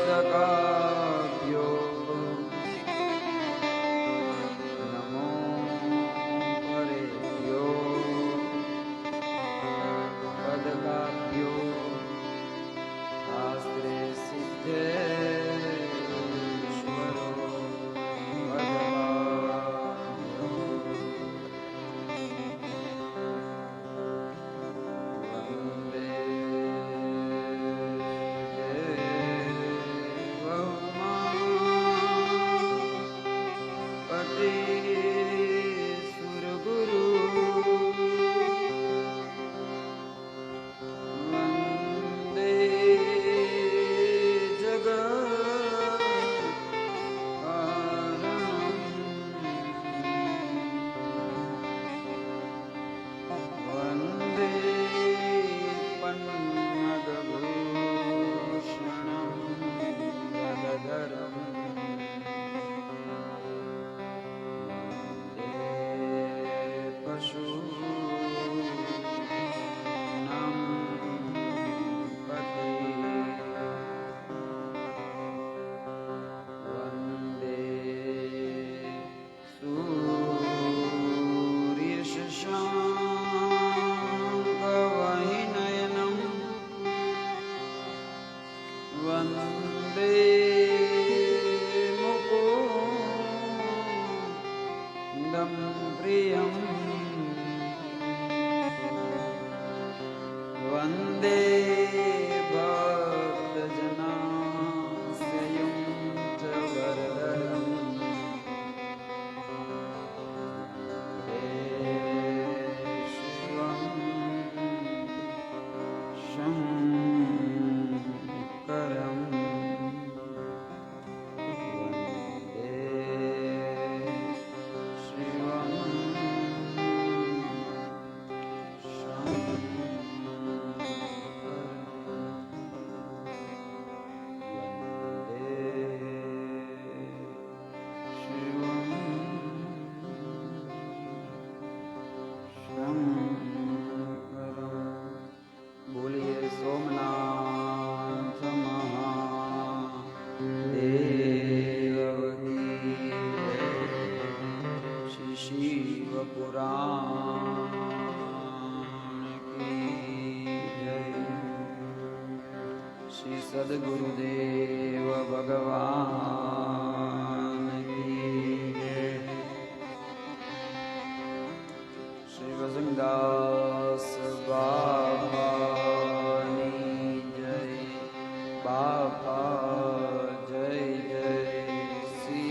पादकाभ्यो नमो परेभ्यो पदकाभ्यो शास्त्रे सिद्धे वंदे भक्तजनाश्रयं च वरदरं शिवं शङ्करं सद्गुरुदेव भगवान की श्री वसंतदास बाबानी जय। बाबा जय जय श्री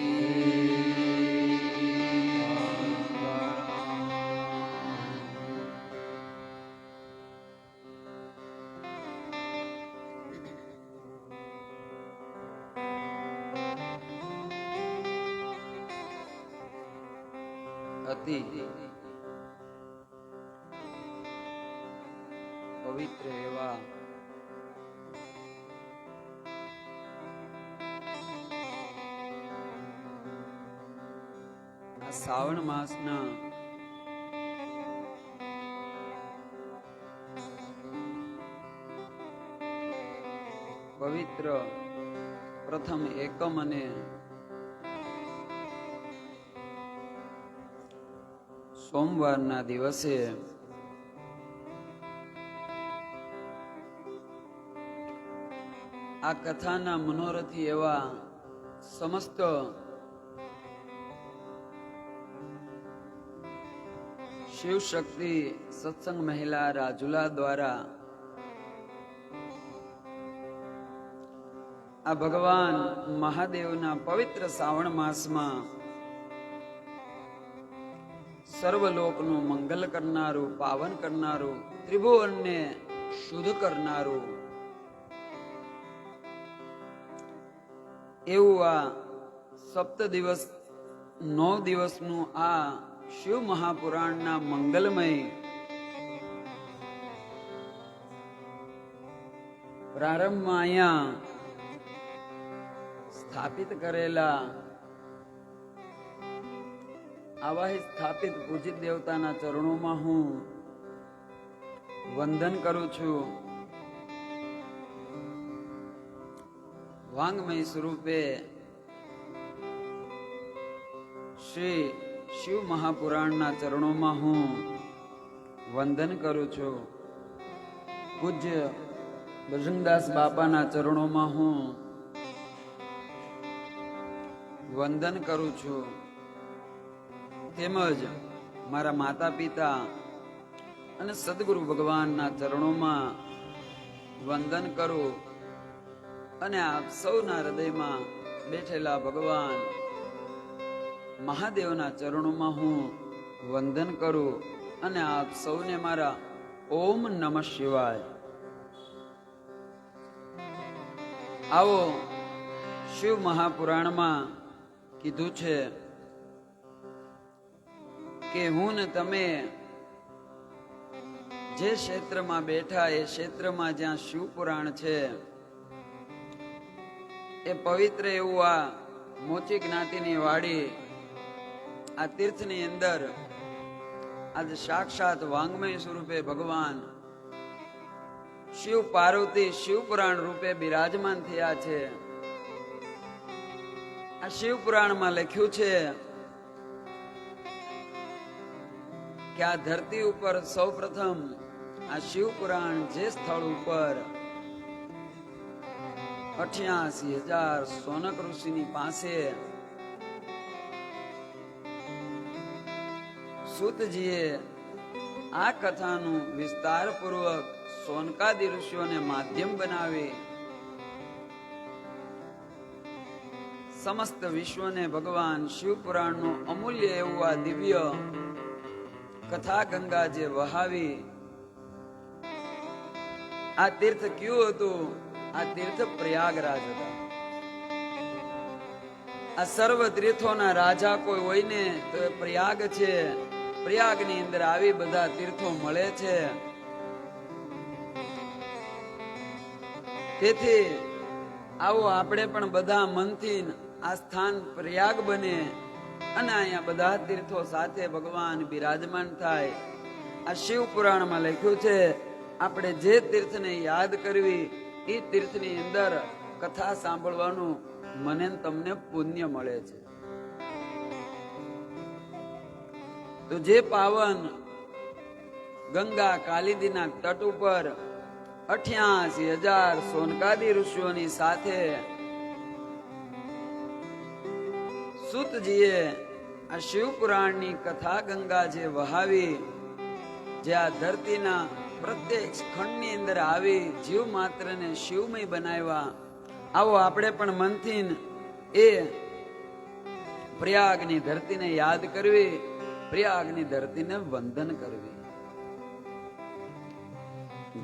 अति पवित्र एवा श्रावण मासना पवित्र प्रथम एकम अने सोमवारना दिवसे आ कथाना मनोरथी एवा समस्त शिव शक्ति सत्संग महिला राजुला द्वारा आ भगवान महादेवना पवित्र श्रावण मास में सर्वलोकनु मंगल करनारू पावन करनारू त्रिभुवन ने शुद्ध करनारू एवं आ सप्त दिवस 9 दिवसनु आ शिव महापुराण ना मंगलमय प्रारंभ में अहींया स्थापित करेला आवा ही स्थापित पूजित देवताना चरणों में हूँ वंदन करूं छू। વાંગમય સ્વરૂપે શ્રી શિવ મહાપુરાણના ચરણોમાં હું વંદન કરું છું. પૂજ્ય બજરંગદાસ બાપાના ચરણોમાં હું વંદન કરું છું. તેમજ મારા માતા પિતા અને સદગુરુ ભગવાનના ચરણોમાં વંદન કરું અને આપ સૌના હૃદયમાં બેઠેલા ભગવાન મહાદેવના ચરણોમાં હું વંદન કરું અને આપ સૌને મારા ઓમ નમઃ શિવાય. આવો શિવ મહાપુરાણમાં કીધું છે કે હું ને તમે જે ક્ષેત્રમાં બેઠા એ ક્ષેત્રમાં જ્યાં શિવ પુરાણ છે એ પવિત્ર એવું આ મોચી જ્ઞાતિની વાડી આ તીર્થની અંદર આજે સાક્ષાત વાંગમય સ્વરૂપે ભગવાન શિવ પાર્વતી શિવ પુરાણ રૂપે બિરાજમાન થયા છે. આ શિવ પુરાણમાં લખ્યું છે કે આ ધરતી ઉપર સૌ પ્રથમ આ શિવ પુરાણ જે સ્થળ ઉપર 88,000 સોનક ઋષિની પાસે સૂતજીએ આ કથાનું વિસ્તાર પૂર્વક સોનકાદી ઋષિઓને માધ્યમ બનાવી સમસ્ત વિશ્વને ભગવાન શિવ પુરાણનું અમૂલ્ય એવું આ દિવ્ય કથા ગંગા જે વહાવી. આ તીર્થ કયું હતું? આ તીર્થ પ્રયાગરાજ હતા. આ સર્વ તીર્થોના રાજા કોઈ હોય ને તો એ પ્રયાગ છે. પ્રયાગની અંદર આવી બધા તીર્થો મળે છે. તેથી આવો આપણે પણ બધા મનથી આ સ્થાન પ્રયાગ બને અને અહીંયા બધા તીર્થો સાથે ભગવાન બિરાજમાન થાય. આ શિવ પુરાણમાં લખ્યું છે આપણે જે તીર્થને યાદ કરવી એ તીર્થની અંદર કથા સાંભળવાનું મને તમને પુણ્ય મળે છે. તો જે પાવન ગંગા કાલિંદીના તટ ઉપર 88,000 સોનકાદી ઋષિઓની સાથે સૂતજીએ આ શિવ પુરાણની કથા ગંગા જે વહાવી, જે આ ધરતીના પ્રત્યેક ખંડની અંદર આવી જીવ માત્રને શિવમય બનાવ્યા. આવો આપણે પણ મનથી એ પ્રયાગની ધરતીને યાદ કરવી, પ્રયાગની ધરતીને વંદન કરવી.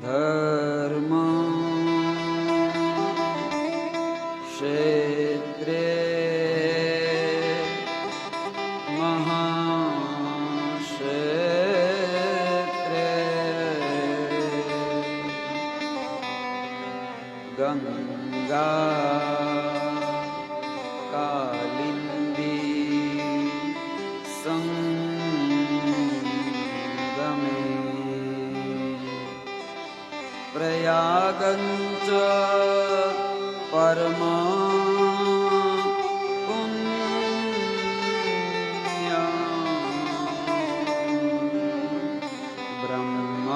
ધર્મ ક્ષેત્રે મહાક્ષેત્રે ગંગા કાલિંદી સંગમે પ્રયાગંચ પરમ પુણ્ય બ્રહ્મ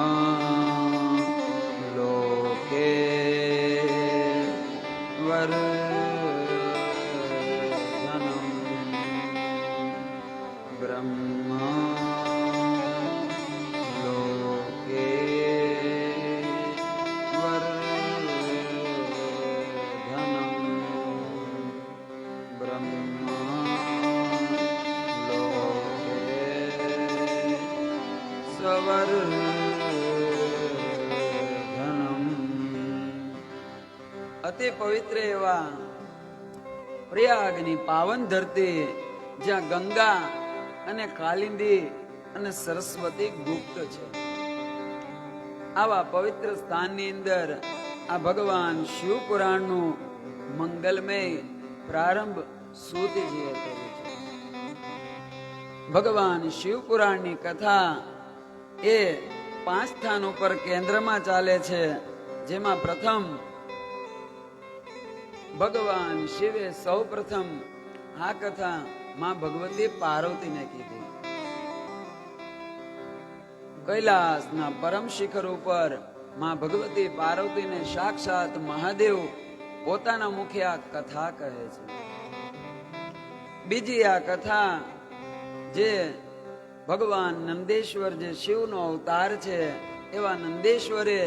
લોકે વર્ધનમ બ્રહ્મ અતિ પવિત્ર એવા પ્રયાગની પાવન ધરતી જ્યાં ગંગા અને કાલિંદી અને સરસ્વતી ગુપ્ત છે. આવા પવિત્ર સ્થાનની અંદર આ ભગવાન શિવ પુરાણનું મંગલમય પ્રારંભ સૂતજીએ કર્યું છે. ભગવાન શિવ પુરાણની કથા એ 5 સ્થાન ઉપર કેન્દ્રમાં ચાલે છે. જેમાં પ્રથમ ભગવાન શિવે સૌ પ્રથમ આ કથા માં ભગવતી પાર્વતીને કીધી. કૈલાસના પરમ શિખર ઉપર માં ભગવતી પાર્વતીને સાક્ષાત મહાદેવ પોતાના મુખે આ કથા કહે છે. બીજી આ કથા જે ભગવાન નંદેશ્વર જે શિવનો અવતાર છે એવા નંદેશ્વરે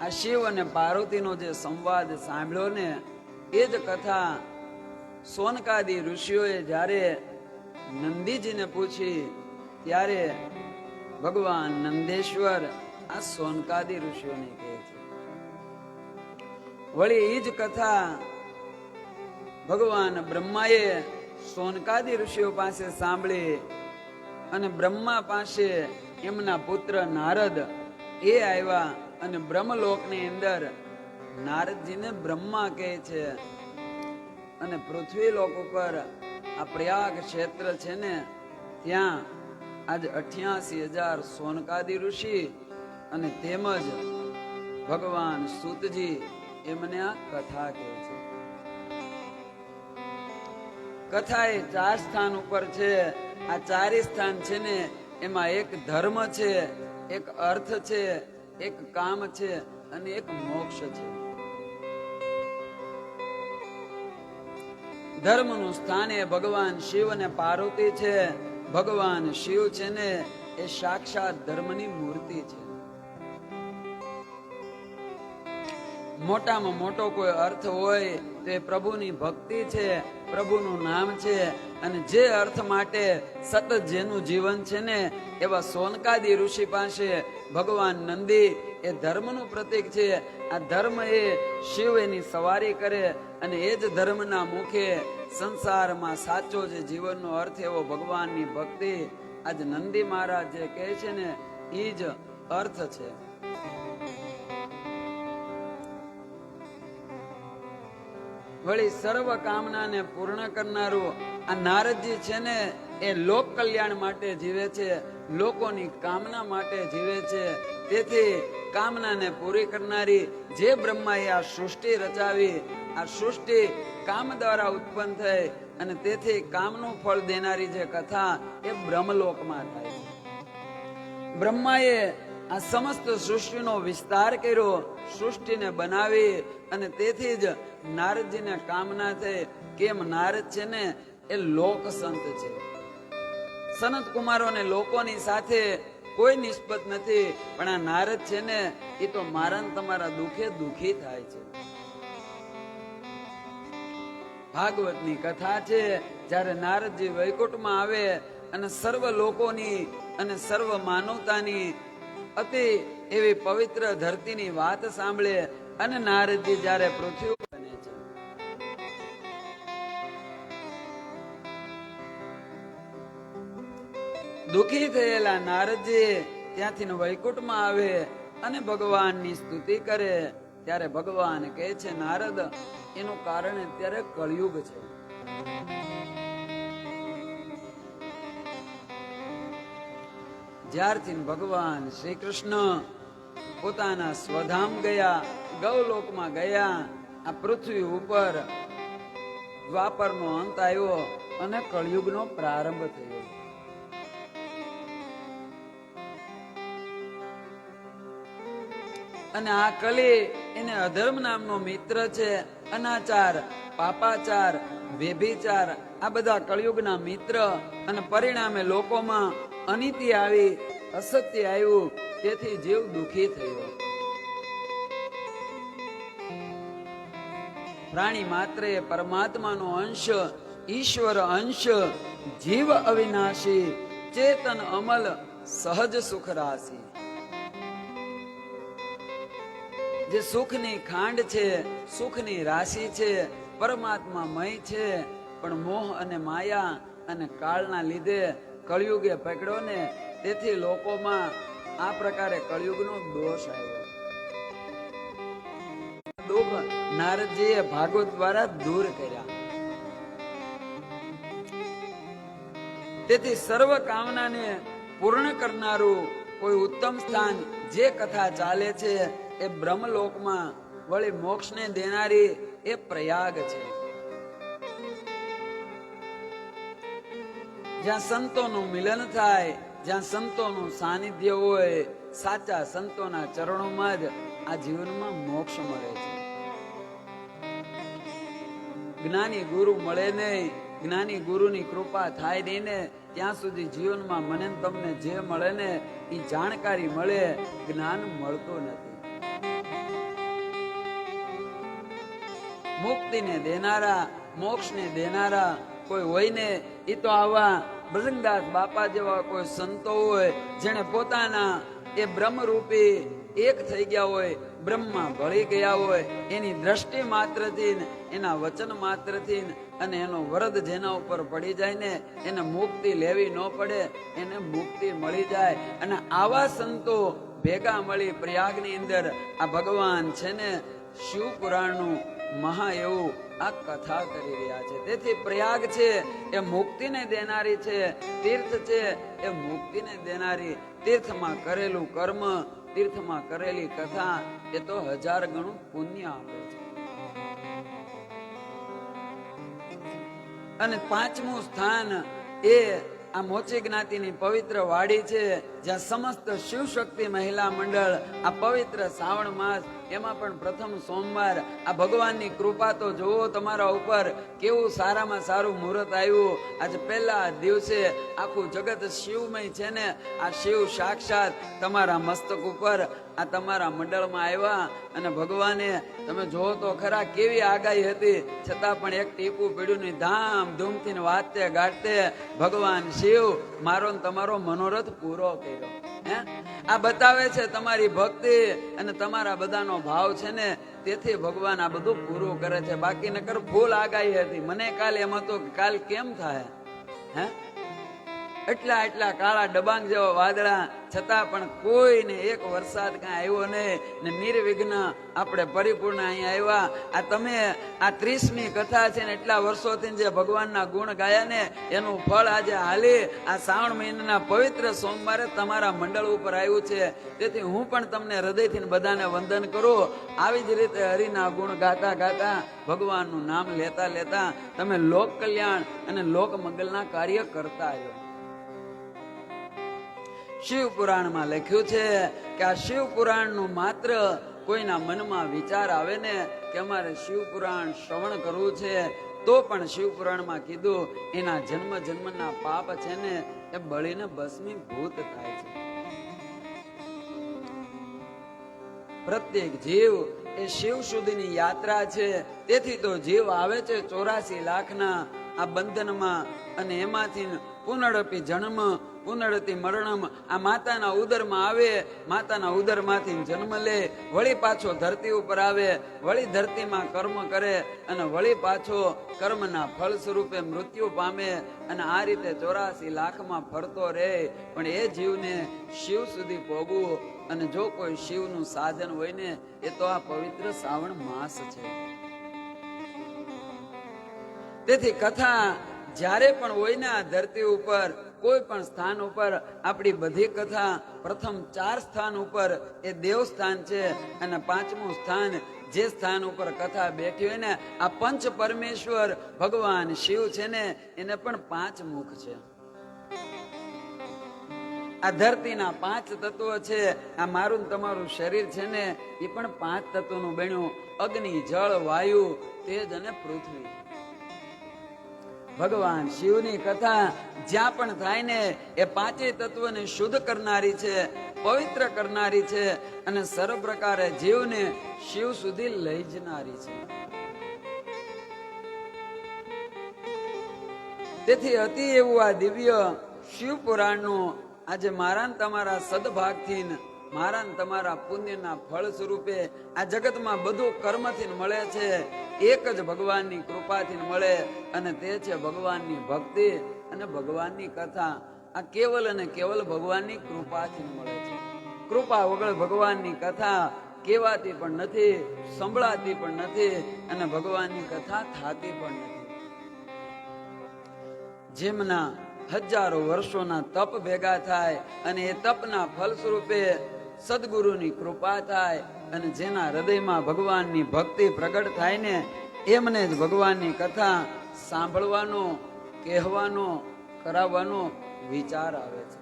આ શિવ અને પાર્વતીનો જે સંવાદ સાંભળ્યો ને એ જ કથા સોનકાદી ઋષિઓએ જ્યારે નંદીજીને પૂછી ત્યારે ભગવાન નંદેશ્વર આ સોનકાદી ઋષિઓને કહે છે. વળી એ જ કથા ભગવાન બ્રહ્માએ સોનકાદી ઋષિઓ પાસે સાંભળી અને બ્રહ્મા પાસે એમના પુત્ર નારદ એ આવ્યા અને બ્રહ્મલોકની અંદર નારદજીને બ્રહ્મા કહે છે. અને પૃથ્વી લોક ઉપર આ પ્રયાગ ક્ષેત્ર છે ને ત્યાં આજે 88,000 સોનકાદી ઋષિ અને તેમજ ભગવાન સૂતજી એમને આ કથા કહે છે. કથા એ 4 સ્થાન ઉપર છે. આ 4 સ્થાન છે ને એમાં એક ધર્મ છે, એક અર્થ છે, એક કામ છે અને એક મોક્ષ છે. ધર્મનું સ્થાન એ ભગવાન શિવ અને પાર્વતી છે. ભગવાન શિવ છે ને એ સાક્ષાત ધર્મની મૂર્તિ છે. મોટામાં મોટો કોઈ અર્થ હોય તો એ પ્રભુની ભક્તિ છે, પ્રભુનું નામ છે. અને જે અર્થ માટે સતત જેનું જીવન છે ને એવા સોનકાદી ઋષિ પાસે ભગવાન નંદી એ ધર્મનું પ્રતીક છે. આ ધર્મ એ શિવ એની સવારી કરે અને એ જ ધર્મના મુખે સંસારમાં સાચો જે જીવનનો અર્થ એવો ભગવાનની ભક્તિ આજ નંદી મહારાજ જે કહે છે ને એ જ અર્થ છે. વળી સર્વ કામનાને પૂર્ણ કરનારું આ નારદજી છે ને એ લોક કલ્યાણ માટે જીવે છે, લોકોની કામના માટે જીવે છે. તેથી કામનાને પૂરી કરનારી જે બ્રહ્માએ આ સૃષ્ટિ રચાવી, આ સૃષ્ટિ કામ દ્વારા ઉત્પન્ન થઈ અને તેથી કામનું ફળ દેનારી જે કથા એ બ્રહ્મલોકમાં થાય છે. બ્રહ્માએ આ સમસ્ત સૃષ્ટિનો વિસ્તાર કર્યો, સૃષ્ટિને બનાવી અને તેથી જ નારદજીને કામના થઈ. કેમ નારદ છે ને એ લોક સંત છે. સનત કુમારોને લોકોની સાથે કોઈ નિસ્બત નથી, પણ આ નારદ છે ને એ તો મારા તમારા દુખે દુખી થાય છે. ભાગવતની કથા છે જ્યારે નારદજી વૈકુંઠમાં આવે અને સર્વ લોકોની અને સર્વ માનવતાની અતિ એવી પવિત્ર ધરતીની વાત સાંભળે અને નારદજી જ્યારે પૃથ્વી બને છે. દુખી થયેલા નારદજી ત્યાંથી વૈકુંઠમાં આવે અને ભગવાનની સ્તુતિ કરે. ત્યારે ભગવાન કહે છે નારદ એનું કારણ અત્યારે કળિયુગ છે. જ્યારથી ભગવાન શ્રી કૃષ્ણ પોતાના સ્વધામ ગયા, ગૌલોકમાં ગયા, આ પૃથ્વી ઉપર દ્વાપરનો અંત આવ્યો અને કળિયુગનો પ્રારંભ થયો. અને આ કલી એને અધર્મ નામનો મિત્ર છે. અનાચાર, પાપાચાર, વ્યભિચાર આ બધા કળિયુગના મિત્ર અને પરિણામે લોકોમાં અનીતિ આવી, અસત્ય આવ્યું. તેથી જીવ દુખી થયો. પ્રાણી માત્ર એ પરમાત્માનો અંશ, ઈશ્વર અંશ, જીવ અવિનાશી, ચેતન અમલ, સહજ સુખ રાશી. જે સુખની ખાંડ છે, સુખની રાશિ છે, પરમાત્મા મય છે, પણ મોહ અને માયા અને કાળના લીધે કળિયુગે પકડ્યો ને તેથી લોકોમાં આ પ્રકારે કળિયુગનો દોષ આવ્યો. દુઃખ નારદજીએ ભાગવત દ્વારા દૂર કર્યા. તેથી સર્વ કામનાને પૂર્ણ કરનારું કોઈ ઉત્તમ સ્થાન જે કથા ચાલે છે એ બ્રહ્મલોકમાં, વળી મોક્ષને દેનારી એ પ્રયાગ છે. જ્યાં સંતોનું મિલન થાય, જ્યાં સંતોનું સાનિધ્ય હોય, સાચા સંતોના ચરણોમાં જ આ જીવનમાં મોક્ષ મળે છે. જ્ઞાની ગુરુ મળે નહીં, જ્ઞાની ગુરુની કૃપા થાય નહીં ને ત્યાં સુધી જીવનમાં મને તમને જે મળે ને એ જાણકારી મળે, જ્ઞાન મળતું નથી. મુક્તિને દેનારા, મોક્ષને દેનારા કોઈ હોય ને એ તો આવા બ્રજંગદાસ બાપા જેવા કોઈ સંતો હોય જેને પોતાના એ બ્રહ્મરૂપી એક થઈ ગયા હોય, બ્રહ્મમાં ભળી ગયા હોય, એની દ્રષ્ટિ માત્રથી એના વચન માત્રથી અને એનો વરદ જેના ઉપર પડી જાય ને એને મુક્તિ લેવી ન પડે, એને મુક્તિ મળી જાય. અને આવા સંતો ભેગા મળી પ્રયાગની અંદર આ ભગવાન છે ને શિવ પુરાણનું મહા એવું આ કથા કરી રહ્યા છે. તેથી પ્રયાગ છે એ મુક્તિને દેનારી છે, તીર્થ છે એ મુક્તિને દેનારી. તીર્થમાં કરેલું કર્મ, તીર્થમાં કરેલી કથા એ તો 1000 ગણું પુણ્ય આપે છે. અને 5મું સ્થાન એ આ મોચી જ્ઞાતિની પવિત્ર વાડી છે, જ્યાં સમસ્ત શિવ શક્તિ મહિલા મંડળ આ પવિત્ર શ્રાવણ માસ એમાં પણ પ્રથમ સોમવાર આ ભગવાનની કૃપા તો જોવો તમારા ઉપર, કેવું સારામાં સારું મુહૂર્ત આવ્યું. આજે પહેલા દિવસે આખું જગત શિવમય છે ને આ શિવ સાક્ષાત તમારા મસ્તક ઉપર આ તમારા મંડળમાં આવ્યા. અને ભગવાને તમે જોવો તો ખરા કેવી આગાહી હતી, છતાં પણ એક ટીપું પીડ્યું ની ધામધૂમથી વાતે ગાતે ભગવાન શિવ મારો ને તમારો મનોરથ પૂરો કર્યો. આ બતાવે છે તમારી ભક્તિ અને તમારા બધાનો ભાવ છે ને, તેથી ભગવાન આ બધું પૂરું કરે છે. બાકી નકર ફૂલ આગાહી હતી. મને કાલ એમ હતો કે કાલ કેમ થાય, એટલા કાળા ડબાંગ જેવા વાદળા, છતાં પણ કોઈને એક વરસાદ કાંઈ આવ્યો નહીં ને નિર્વિઘ્ન આપણે પરિપૂર્ણ અહીંયા આવ્યા. આ તમે આ 30મી કથા છે ને એટલા વર્ષોથી જે ભગવાનના ગુણ ગાયા ને એનું ફળ આજે હાલી આ શ્રાવણ મહિનાના પવિત્ર સોમવારે તમારા મંડળ ઉપર આવ્યું છે. તેથી હું પણ તમને હૃદયથી બધાને વંદન કરું. આવી જ રીતે હરિના ગુણ ગાતા ગાતા ભગવાનનું નામ લેતા લેતા તમે લોક કલ્યાણ અને લોક મંગલના કાર્ય કરતા આવ્યો. શિવ પુરાણમાં લખ્યું છે કે આ શિવ પુરાણનું માત્ર કોઈના મનમાં વિચાર આવે ને કે અમારે શિવ પુરાણ શ્રવણ કરવું છે, તો પણ શિવ પુરાણમાં કીધું એના જન્મ જન્મના પાપ છે ને એ બળીને ભસ્મીભૂત થાય છે. પ્રત્યેક જીવ એ શિવ સુધીની યાત્રા છે. તેથી તો જીવ આવે છે 84 લાખના આ બંધનમાં, અને એમાંથી પુનરપી જન્મ પુનરતી મરણમ, આ માતાના ઉદરમાં આવે, માતાના ઉદરમાંથી જન્મ લે, વળી પાછો ધરતી ઉપર આવે, વળી ધરતીમાં કર્મ કરે અને વળી પાછો કર્મના ફળ સ્વરૂપે મૃત્યુ પામે. અને આ રીતે 84 લાખમાં ફરતો રહે. પણ એ જીવને શિવ સુધી પહોંચવું અને જો કોઈ શિવનું સાધન હોય ને એ તો આ પવિત્ર શ્રાવણ માસ છે. તેથી કથા જ્યારે પણ હોય ને આ ધરતી ઉપર કોઈ પણ સ્થાન ઉપર આપણી બધી કથા પ્રથમ 4 સ્થાન ઉપર એ દેવસ્થાન છે, અને 5મું સ્થાન જે સ્થાન ઉપર કથા બેઠી હોય ને આ પંચ પરમેશ્વર ભગવાન શિવ છે ને એને પણ 5 મુખ છે. આ ધરતીના 5 તત્વો છે. આ મારું તમારું શરીર છે ને એ પણ 5 તત્વોનું બન્યું: અગ્નિ, જળ, વાયુ, તેજ અને પૃથ્વી. ભગવાન શિવની કથા જ્યાં પણ થાય ને એ 5 તત્વને શુદ્ધ કરનારી છે, પવિત્ર કરનારી છે અને સર્વ પ્રકારે જીવને શિવ સુધી લઈ જનારી છે. તેથી અતિ એવું આ દિવ્ય શિવ પુરાણનું આજે મારા તમારા સદભાગથી, મારા તમારા પુણ્યના ફળ સ્વરૂપે આ જગતમાં બધું કર્મથી મળે છે, એક જ ભગવાનની કૃપાથી મળે, અને તે છે ભગવાનની ભક્તિ અને ભગવાનની કથા. આ કેવલ અને કેવલ ભગવાનની કૃપાથી મળે છે. કૃપા વગર ભગવાનની કથા કહેવાતી પણ નથી, સંભળાતી પણ નથી, અને ભગવાનની કથા થાતી પણ નથી. જેમના હજારો વર્ષોના તપ ભેગા થાય અને એ તપના ફલ સ્વરૂપે સદગુરુની કૃપા થાય અને જેના હૃદયમાં ભગવાનની ભક્તિ પ્રગટ થાય ને એમને જ ભગવાનની કથા સાંભળવાનો, કહેવાનો, કરાવવાનો વિચાર આવે છે.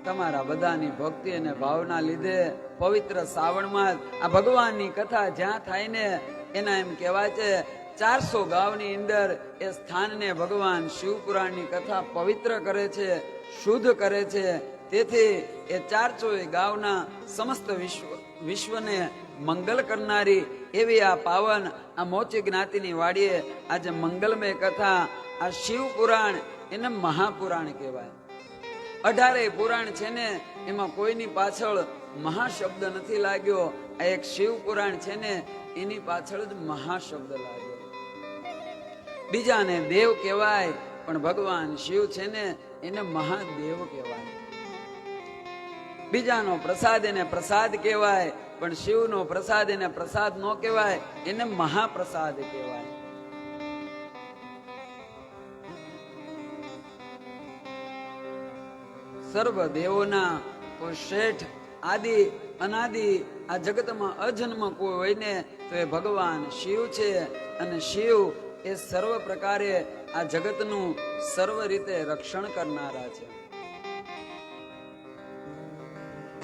તમારા બધાની ભક્તિ અને ભાવના લીધે પવિત્ર શ્રાવણમાં આ ભગવાનની કથા જ્યાં થાય ને એના એમ કહેવાય છે 400 ગામની અંદર એ સ્થાનને ભગવાન શિવપુરાણની કથા પવિત્ર કરે છે, શુદ્ધ કરે છે. તેથી એ 400 ગામના સમસ્ત વિશ્વને મંગલ કરનારી એવી આ પાવન આ મોચી જ્ઞાતિની વાડીએ આજે મંગલમય કથા આ શિવપુરાણ એને મહાપુરાણ કહેવાય. 18 પુરાણ છે ને એમાં કોઈની પાછળ મહાશબ્દ નથી લાગ્યો. આ એક શિવ પુરાણ છે ને એની પાછળ જ મહાશબ્દ લાગ્યો. બીજાને દેવ કહેવાય પણ ભગવાન શિવ છે ને એને મહાદેવ કહેવાય. બીજાનો પ્રસાદ એને પ્રસાદ કહેવાય પણ શિવનો પ્રસાદ એને પ્રસાદ ન કહેવાય, એને મહાપ્રસાદ કહેવાય. સર્વ દેવોના કોઈ શેઠ આદિ અનાદિ આ જગતમાં અજન્મ કોઈ હોય ને તો એ ભગવાન શિવ છે. અને શિવ એ સર્વ પ્રકારે આ જગતનું સર્વ રીતે રક્ષણ કરનારા છે.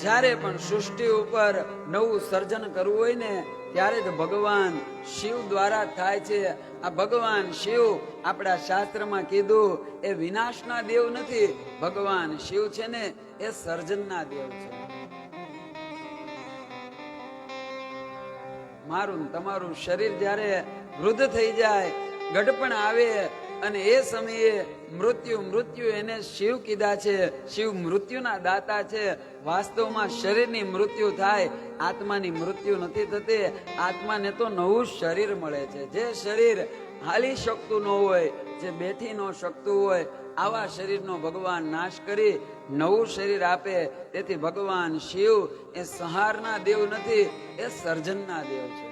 જ્યારે પણ સૃષ્ટિ ઉપર નવું સર્જન કરવું હોય ને ત્યારે જ ભગવાન શિવ દ્વારા થાય છે. આ ભગવાન શિવ આપણા શાસ્ત્રમાં કીધું એ વિનાશના દેવ નથી. ભગવાન શિવ છે ને એ સર્જનના દેવ છે. મારું તમારું શરીર જ્યારે વૃદ્ધ થઈ જાય, ગઢપણ આવે અને એ સમયે મૃત્યુ એને શિવ કીધા છે. શિવ મૃત્યુના દાતા છે. વાસ્તવમાં શરીરની મૃત્યુ થાય, આત્માની મૃત્યુ નથી થતી. આત્માને તો નવું શરીર મળે છે. જે શરીર હાલી શકતું ન હોય, જે બેઠી ન શકતું હોય, આવા શરીરનો ભગવાન નાશ કરી નવું શરીર આપે. તેથી ભગવાન શિવ એ સંહારના દેવ નથી, એ સર્જનના દેવ છે.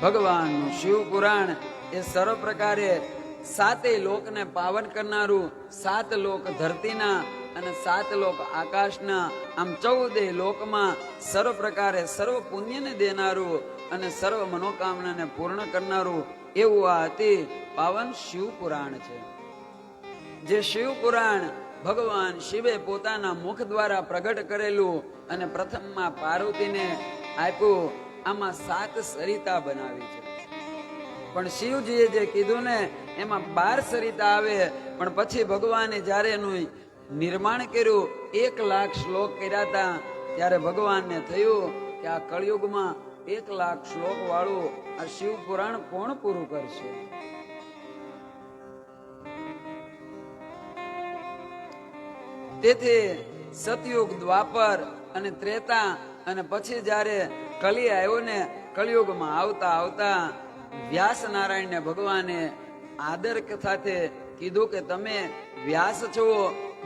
ભગવાનનું શિવ પુરાણ એ સર્વ પ્રકારે 7 લોકને પાવન કરનારું, 7 લોક ધરતીના અને 7 લોક આકાશના, આમ 14 લોકમાં સર્વ પ્રકારે સર્વ પુણ્યને દેનારું અને સર્વ મનોકામનાને પૂર્ણ કરનારું એવું આ અતિ પાવન શિવ પુરાણ છે. જે શિવ પુરાણ ભગવાન શિવે પોતાના મુખ દ્વારા પ્રગટ કરેલું અને પ્રથમમાં પાર્વતીને આપ્યું. આમાં 7 સરિતા બનાવી છે. પણ શિવજીએ જે કીધું ને એમાં 12 સરિતા આવે. પણ પછી ભગવાને જયારે એનું નિર્માણ કર્યું, 1 લાખ શ્લોક કર્યા હતા, ત્યારે ભગવાનને થયું કે આ કળિયુગમાં 1 લાખ શ્લોક વાળું આ શિવ પુરાણ કોણ પૂરું કરશે. તેથી સતયુગ, દ્વાપર અને ત્રેતા અને પછી જયારે કલી આવ્યો ને, કળિયુગમાં આવતા આવતા વ્યાસ નારાયણને ભગવાને આદર સાથે કીધું કે તમે વ્યાસ છો,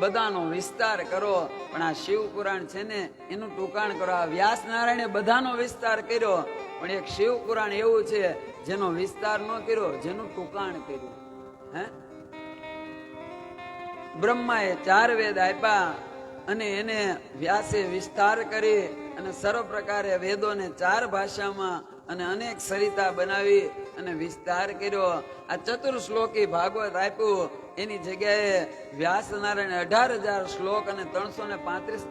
બધાનો વિસ્તાર કરો. પણ આ શિવ પુરાણ છે ને એનું ટૂંકાણ કરો. આ વ્યાસ નારાયણે બધાનો વિસ્તાર કર્યો, પણ એક શિવ પુરાણ એવું છે જેનો વિસ્તાર ન કર્યો, જેનું ટૂંકાણ કર્યું. હે, બ્રહ્માએ 4 વેદ આપ્યા અને એને વ્યાસે વિસ્તાર કરી અને સર્વ પ્રકારે વેદોને 4 ભાષામાં અને અનેક સરિતા બનાવી અને વિસ્તાર કર્યો. આ 4 શ્લોકી ભાગવત આપ્યું. એની જગ્યાએ વ્યાસ નારાયણ 18,000 શ્લોક અને 335